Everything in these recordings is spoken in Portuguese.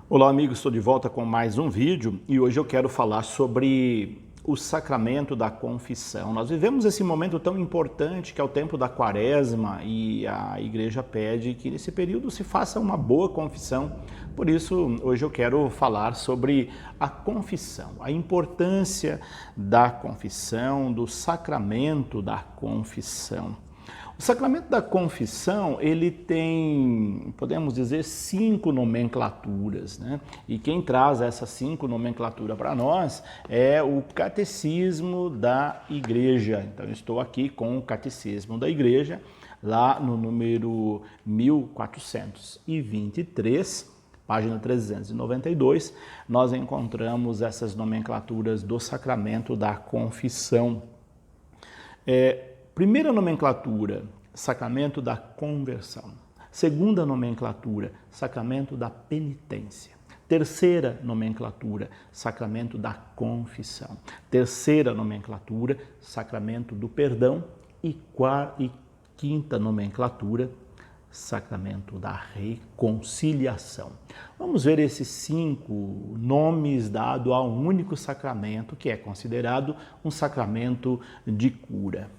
Olá amigos, estou de volta com mais um vídeo e hoje eu quero falar sobre o sacramento da confissão. Nós vivemos esse momento tão importante que é o tempo da quaresma e a igreja pede que nesse período se faça uma boa confissão. Por isso, hoje eu quero falar sobre a confissão, a importância da confissão, do sacramento da confissão. O sacramento da confissão, ele tem, podemos dizer, 5 nomenclaturas, né? E quem traz essas 5 nomenclaturas para nós é o Catecismo da Igreja. Então, eu estou aqui com o Catecismo da Igreja, lá no número 1423, página 392, nós encontramos essas nomenclaturas do sacramento da confissão. Primeira nomenclatura, sacramento da conversão. Segunda nomenclatura, sacramento da penitência. Terceira nomenclatura, sacramento da confissão. Terceira nomenclatura, sacramento do perdão. E quinta nomenclatura, sacramento da reconciliação. Vamos ver esses 5 nomes dados a um único sacramento, que é considerado um sacramento de cura.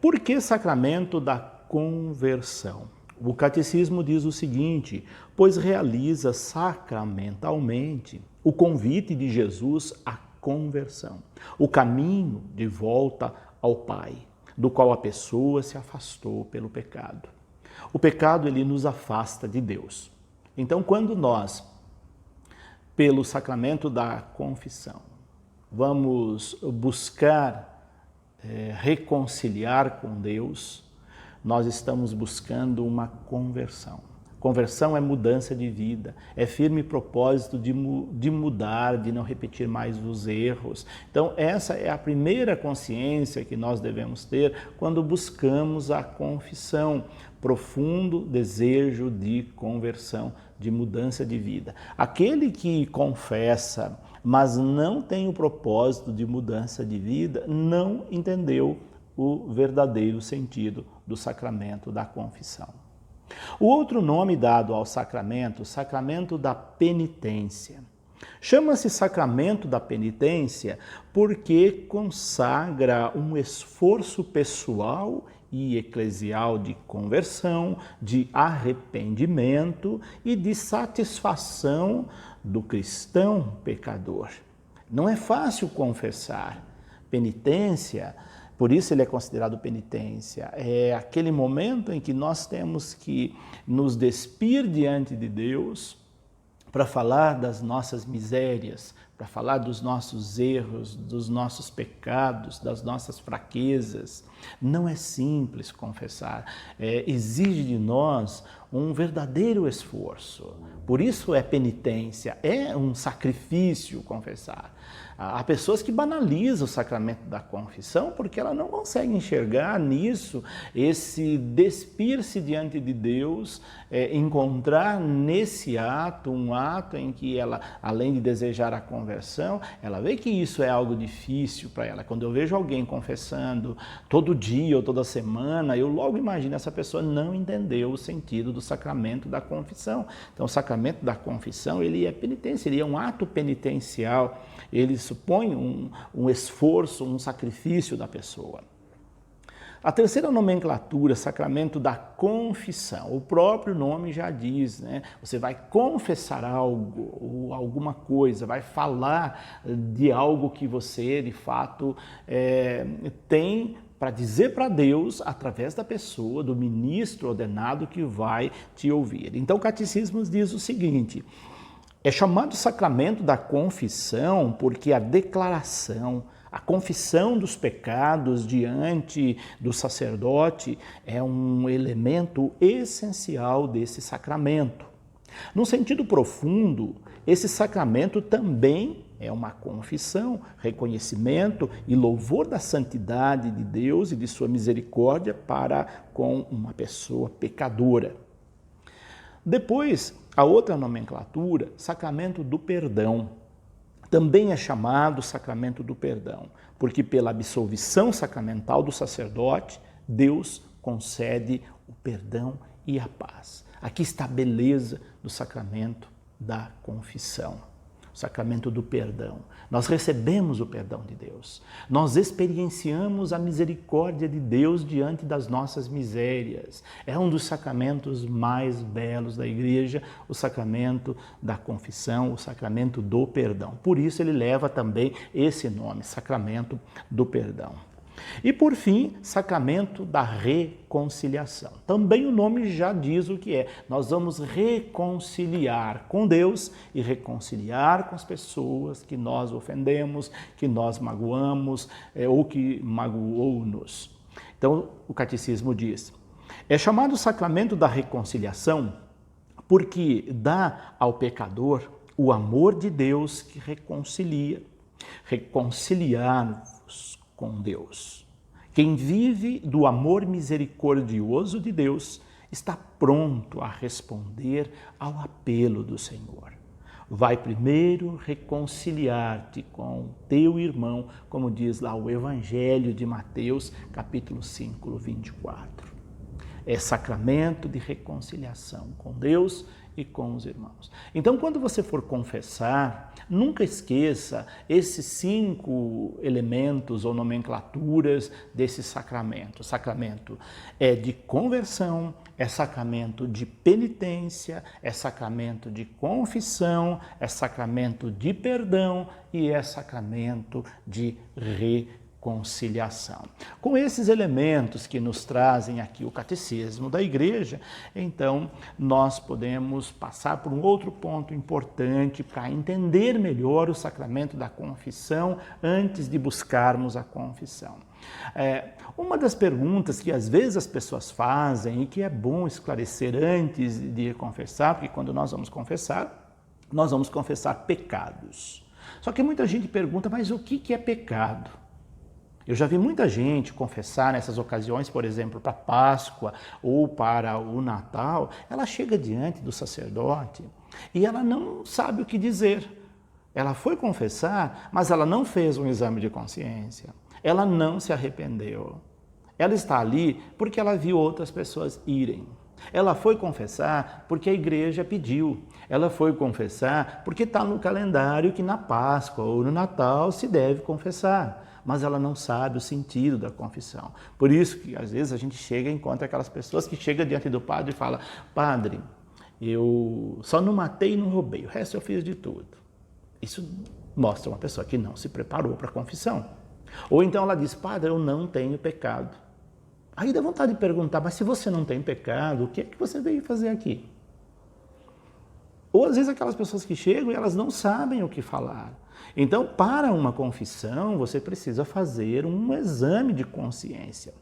Por que sacramento da conversão? O catecismo diz o seguinte: pois realiza sacramentalmente o convite de Jesus à conversão, o caminho de volta ao Pai, do qual a pessoa se afastou pelo pecado. O pecado, ele nos afasta de Deus. Então, quando nós, pelo sacramento da confissão, vamos buscar reconciliar com Deus, nós estamos buscando uma conversão. Conversão é mudança de vida, é firme propósito de mudar, de não repetir mais os erros. Então, essa é a primeira consciência que nós devemos ter quando buscamos a confissão, profundo desejo de conversão, de mudança de vida. Aquele que confessa, mas não tem o propósito de mudança de vida, não entendeu o verdadeiro sentido do sacramento da confissão. O outro nome dado ao sacramento, sacramento da penitência. Chama-se sacramento da penitência porque consagra um esforço pessoal e eclesial de conversão, de arrependimento e de satisfação do cristão pecador. Não é fácil confessar. Penitência, por isso ele é considerado penitência, é aquele momento em que nós temos que nos despir diante de Deus para falar das nossas misérias, para falar dos nossos erros, dos nossos pecados, das nossas fraquezas. Não é simples confessar, exige de nós um verdadeiro esforço. Por isso é penitência, é um sacrifício confessar. Há pessoas que banalizam o sacramento da confissão porque ela não consegue enxergar nisso esse despir-se diante de Deus, encontrar nesse ato um ato em que ela, além de desejar a conversão, ela vê que isso é algo difícil para ela. Quando eu vejo alguém confessando todo dia ou toda semana, eu logo imagino essa pessoa não entendeu o sentido do sacramento da confissão. Então, o sacramento da confissão, ele é penitência, ele é um ato penitencial, ele supõe um esforço, um sacrifício da pessoa. A terceira nomenclatura, sacramento da confissão, o próprio nome já diz, né? Você vai confessar algo ou alguma coisa, vai falar de algo que você, de fato, tem para dizer para Deus através da pessoa, do ministro ordenado que vai te ouvir. Então, o catecismo diz o seguinte: é chamado sacramento da confissão porque a declaração, a confissão dos pecados diante do sacerdote é um elemento essencial desse sacramento. Num sentido profundo, esse sacramento também é uma confissão, reconhecimento e louvor da santidade de Deus e de sua misericórdia para com uma pessoa pecadora. Depois, a outra nomenclatura, sacramento do perdão. Também é chamado sacramento do perdão, porque pela absolvição sacramental do sacerdote, Deus concede o perdão e a paz. Aqui está a beleza do sacramento da confissão, o sacramento do perdão. Nós recebemos o perdão de Deus, nós experienciamos a misericórdia de Deus diante das nossas misérias. É um dos sacramentos mais belos da Igreja, o sacramento da confissão, o sacramento do perdão. Por isso ele leva também esse nome, sacramento do perdão. E por fim, sacramento da reconciliação. Também o nome já diz o que é. Nós vamos reconciliar com Deus e reconciliar com as pessoas que nós ofendemos, que nós magoamos ou que magoou-nos. Então, o catecismo diz, é chamado sacramento da reconciliação porque dá ao pecador o amor de Deus que reconcilia. Reconciliar-vos com Deus. Quem vive do amor misericordioso de Deus está pronto a responder ao apelo do Senhor. Vai primeiro reconciliar-te com teu irmão, como diz lá o Evangelho de Mateus, capítulo 5, 24. É sacramento de reconciliação com Deus e com os irmãos. Então, quando você for confessar, nunca esqueça esses 5 elementos ou nomenclaturas desse sacramento. O sacramento é de conversão, é sacramento de penitência, é sacramento de confissão, é sacramento de perdão e é sacramento de reconciliação. Com esses elementos que nos trazem aqui o catecismo da Igreja, então nós podemos passar por um outro ponto importante para entender melhor o sacramento da confissão antes de buscarmos a confissão. Uma das perguntas que às vezes as pessoas fazem e que é bom esclarecer antes de confessar, porque quando nós vamos confessar pecados. Só que muita gente pergunta, mas o que é pecado? Eu já vi muita gente confessar nessas ocasiões, por exemplo, para a Páscoa ou para o Natal, ela chega diante do sacerdote e ela não sabe o que dizer. Ela foi confessar, mas ela não fez um exame de consciência. Ela não se arrependeu. Ela está ali porque ela viu outras pessoas irem. Ela foi confessar porque a igreja pediu. Ela foi confessar porque está no calendário que na Páscoa ou no Natal se deve confessar. Mas ela não sabe o sentido da confissão. Por isso que às vezes a gente chega e encontra aquelas pessoas que chegam diante do padre e falam, padre, eu só não matei e não roubei, o resto eu fiz de tudo. Isso mostra uma pessoa que não se preparou para a confissão. Ou então ela diz, padre, eu não tenho pecado. Aí dá vontade de perguntar, mas se você não tem pecado, o que é que você veio fazer aqui? Ou às vezes aquelas pessoas que chegam e elas não sabem o que falar. Então, para uma confissão, você precisa fazer um exame de consciência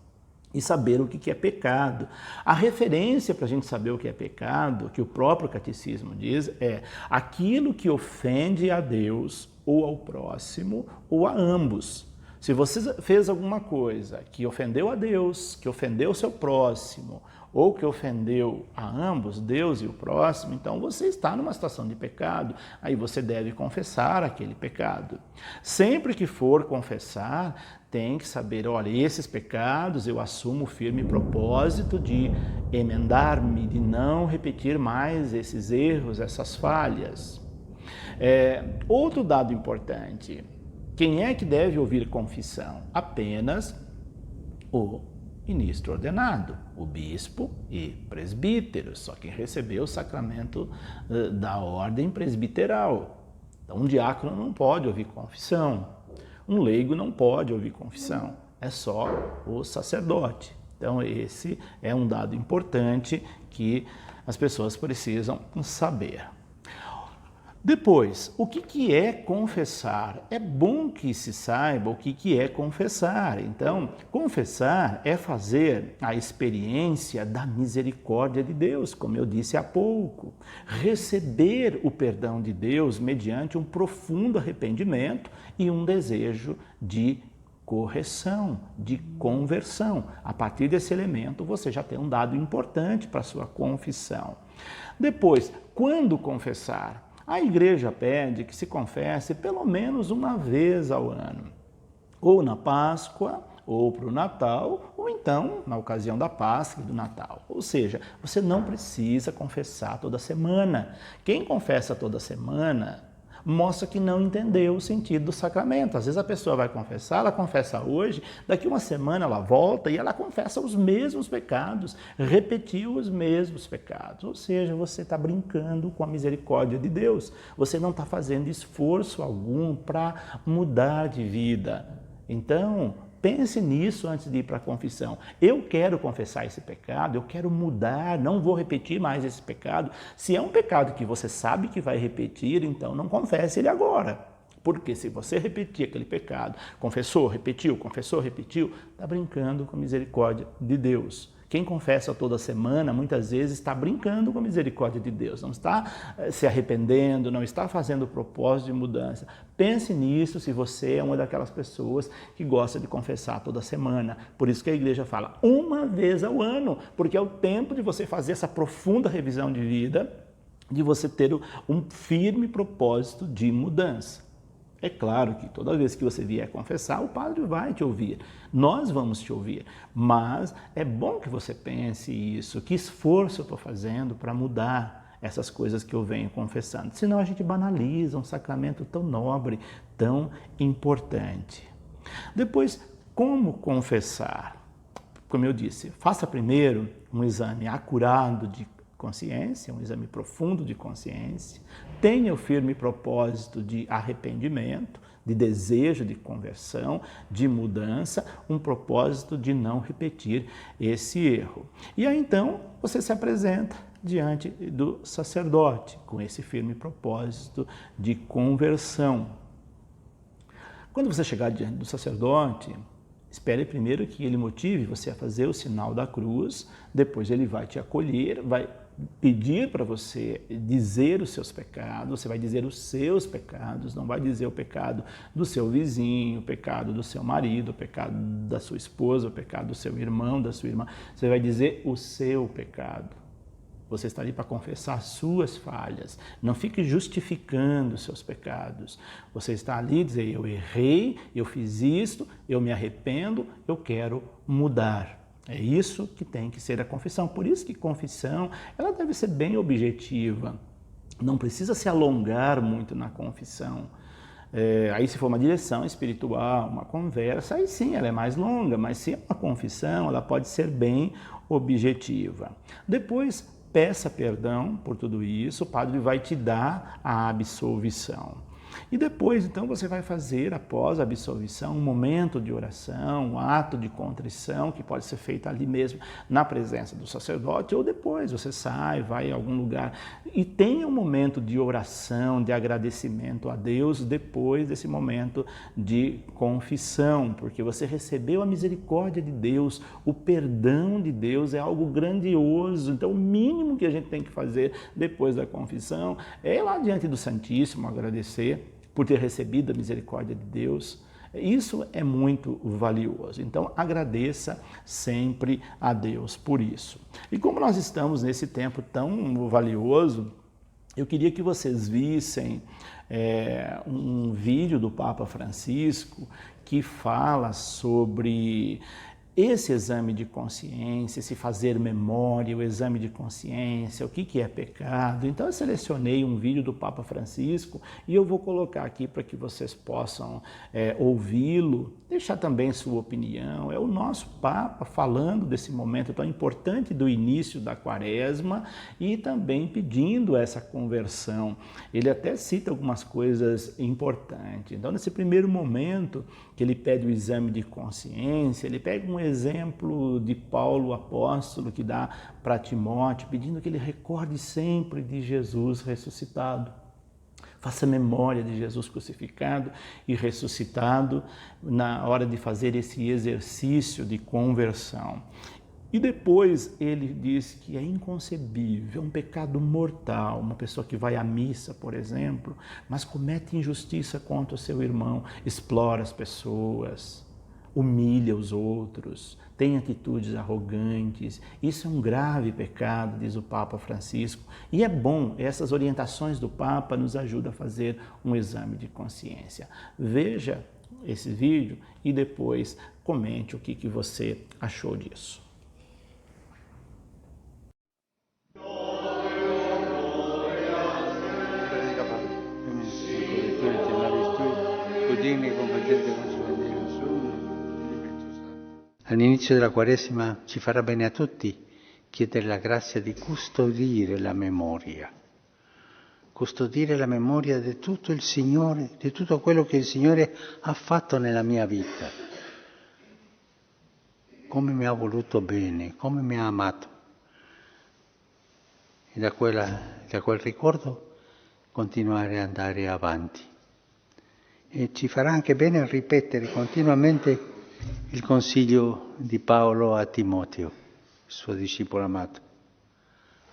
e saber o que é pecado. A referência para a gente saber o que é pecado, que o próprio catecismo diz, é aquilo que ofende a Deus ou ao próximo ou a ambos. Se você fez alguma coisa que ofendeu a Deus, que ofendeu o seu próximo, ou que ofendeu a ambos, Deus e o próximo, então você está numa situação de pecado, aí você deve confessar aquele pecado. Sempre que for confessar, tem que saber, olha, esses pecados eu assumo o firme propósito de emendar-me, de não repetir mais esses erros, essas falhas. Outro dado importante, quem é que deve ouvir confissão? Apenas o ministro ordenado, o bispo e presbítero, só quem recebeu o sacramento da ordem presbiteral. Então, um diácono não pode ouvir confissão, um leigo não pode ouvir confissão, é só o sacerdote. Então, esse é um dado importante que as pessoas precisam saber. Depois, o que é confessar? É bom que se saiba o que é confessar. Então, confessar é fazer a experiência da misericórdia de Deus, como eu disse há pouco. Receber o perdão de Deus mediante um profundo arrependimento e um desejo de correção, de conversão. A partir desse elemento, você já tem um dado importante para a sua confissão. Depois, quando confessar? A igreja pede que se confesse pelo menos uma vez ao ano, ou na Páscoa, ou para o Natal, ou então na ocasião da Páscoa e do Natal. Ou seja, você não precisa confessar toda semana. Quem confessa toda semana mostra que não entendeu o sentido do sacramento. Às vezes a pessoa vai confessar, ela confessa hoje, daqui uma semana ela volta e ela confessa os mesmos pecados, repetiu os mesmos pecados. Ou seja, você está brincando com a misericórdia de Deus. Você não está fazendo esforço algum para mudar de vida. Então, pense nisso antes de ir para a confissão. Eu quero confessar esse pecado, eu quero mudar, não vou repetir mais esse pecado. Se é um pecado que você sabe que vai repetir, então não confesse ele agora. Porque se você repetir aquele pecado, confessou, repetiu, está brincando com a misericórdia de Deus. Quem confessa toda semana, muitas vezes, está brincando com a misericórdia de Deus, não está se arrependendo, não está fazendo propósito de mudança. Pense nisso se você é uma daquelas pessoas que gosta de confessar toda semana. Por isso que a igreja fala uma vez ao ano, porque é o tempo de você fazer essa profunda revisão de vida, de você ter um firme propósito de mudança. É claro que toda vez que você vier confessar, o padre vai te ouvir, nós vamos te ouvir, mas é bom que você pense isso, que esforço eu estou fazendo para mudar essas coisas que eu venho confessando, senão a gente banaliza um sacramento tão nobre, tão importante. Depois, como confessar? Como eu disse, faça primeiro um exame acurado de consciência, um exame profundo de consciência, tenha o firme propósito de arrependimento, de desejo de conversão, de mudança, um propósito de não repetir esse erro. E aí então você se apresenta diante do sacerdote com esse firme propósito de conversão. Quando você chegar diante do sacerdote, espere primeiro que ele motive você a fazer o sinal da cruz, depois ele vai te acolher, vai pedir para você dizer os seus pecados, você vai dizer os seus pecados, não vai dizer o pecado do seu vizinho, o pecado do seu marido, o pecado da sua esposa, o pecado do seu irmão, da sua irmã, você vai dizer o seu pecado. Você está ali para confessar suas falhas. Não fique justificando os seus pecados. Você está ali e dizer, eu errei, eu fiz isto, eu me arrependo, eu quero mudar. É isso que tem que ser a confissão. Por isso que confissão, ela deve ser bem objetiva. Não precisa se alongar muito na confissão. Aí se for uma direção espiritual, uma conversa, aí sim, ela é mais longa, mas se é uma confissão, ela pode ser bem objetiva. Depois, peça perdão por tudo isso, o padre vai te dar a absolvição. E depois, então, você vai fazer, após a absolvição, um momento de oração, um ato de contrição, que pode ser feito ali mesmo, na presença do sacerdote, ou depois você sai, vai a algum lugar, e tenha um momento de oração, de agradecimento a Deus, depois desse momento de confissão, porque você recebeu a misericórdia de Deus, o perdão de Deus é algo grandioso, então o mínimo que a gente tem que fazer depois da confissão é ir lá diante do Santíssimo, agradecer por ter recebido a misericórdia de Deus. Isso é muito valioso. Então, agradeça sempre a Deus por isso. E como nós estamos nesse tempo tão valioso, eu queria que vocês vissem um vídeo do Papa Francisco que fala sobre esse exame de consciência, esse fazer memória, o exame de consciência, o que é pecado. Então eu selecionei um vídeo do Papa Francisco e eu vou colocar aqui para que vocês possam ouvi-lo, deixar também sua opinião. É o nosso Papa falando desse momento tão importante do início da Quaresma e também pedindo essa conversão. Ele até cita algumas coisas importantes. Então nesse primeiro momento que ele pede o exame de consciência, ele pega um exemplo de Paulo, apóstolo, que dá para Timóteo, pedindo que ele recorde sempre de Jesus ressuscitado. Faça memória de Jesus crucificado e ressuscitado na hora de fazer esse exercício de conversão. E depois ele diz que é inconcebível, é um pecado mortal, uma pessoa que vai à missa, por exemplo, mas comete injustiça contra o seu irmão, explora as pessoas, humilha os outros, tem atitudes arrogantes. Isso é um grave pecado, diz o Papa Francisco. E é bom, essas orientações do Papa nos ajudam a fazer um exame de consciência. Veja esse vídeo e depois comente o que você achou disso. All'inizio della Quaresima ci farà bene a tutti chiedere la grazia di custodire la memoria di tutto il Signore, di tutto quello che il Signore ha fatto nella mia vita, come mi ha voluto bene, come mi ha amato. E da quel ricordo continuare ad andare avanti. E ci farà anche bene ripetere continuamente il consiglio di Paolo a Timoteo, il suo discepolo amato.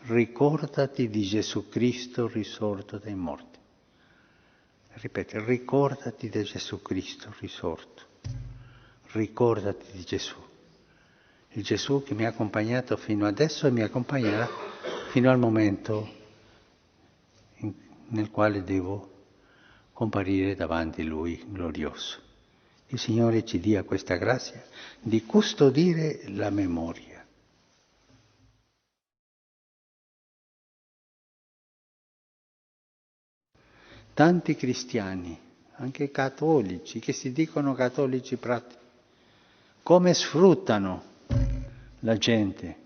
Ricordati di Gesù Cristo risorto dai morti. Ripete, ricordati di Gesù Cristo risorto. Ricordati di Gesù. Il Gesù che mi ha accompagnato fino adesso e mi accompagnerà fino al momento nel quale devo comparire davanti a Lui glorioso. Il Signore ci dia questa grazia di custodire la memoria. Tanti cristiani, anche cattolici, che si dicono cattolici pratici, come sfruttano la gente,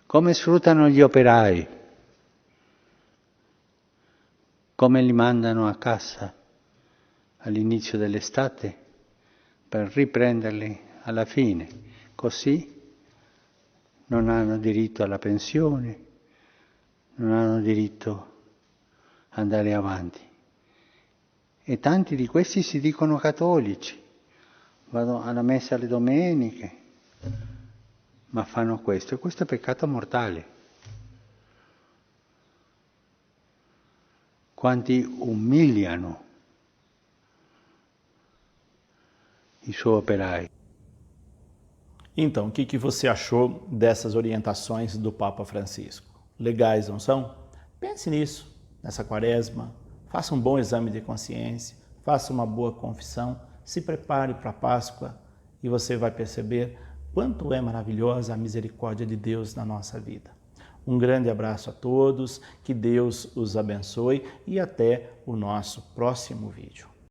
come sfruttano gli operai, come li mandano a casa all'inizio dell'estate per riprenderli alla fine. Così non hanno diritto alla pensione, non hanno diritto ad andare avanti. E tanti di questi si dicono cattolici, vanno alla messa le domeniche, ma fanno questo, e questo è peccato mortale. Quanti umiliano i suoi operai. Então, o que você achou dessas orientações do Papa Francisco? Legais, não são? Pense nisso, nessa quaresma, faça um bom exame de consciência, faça uma boa confissão, se prepare para a Páscoa e você vai perceber quanto é maravilhosa a misericórdia de Deus na nossa vida. Um grande abraço a todos, que Deus os abençoe e até o nosso próximo vídeo.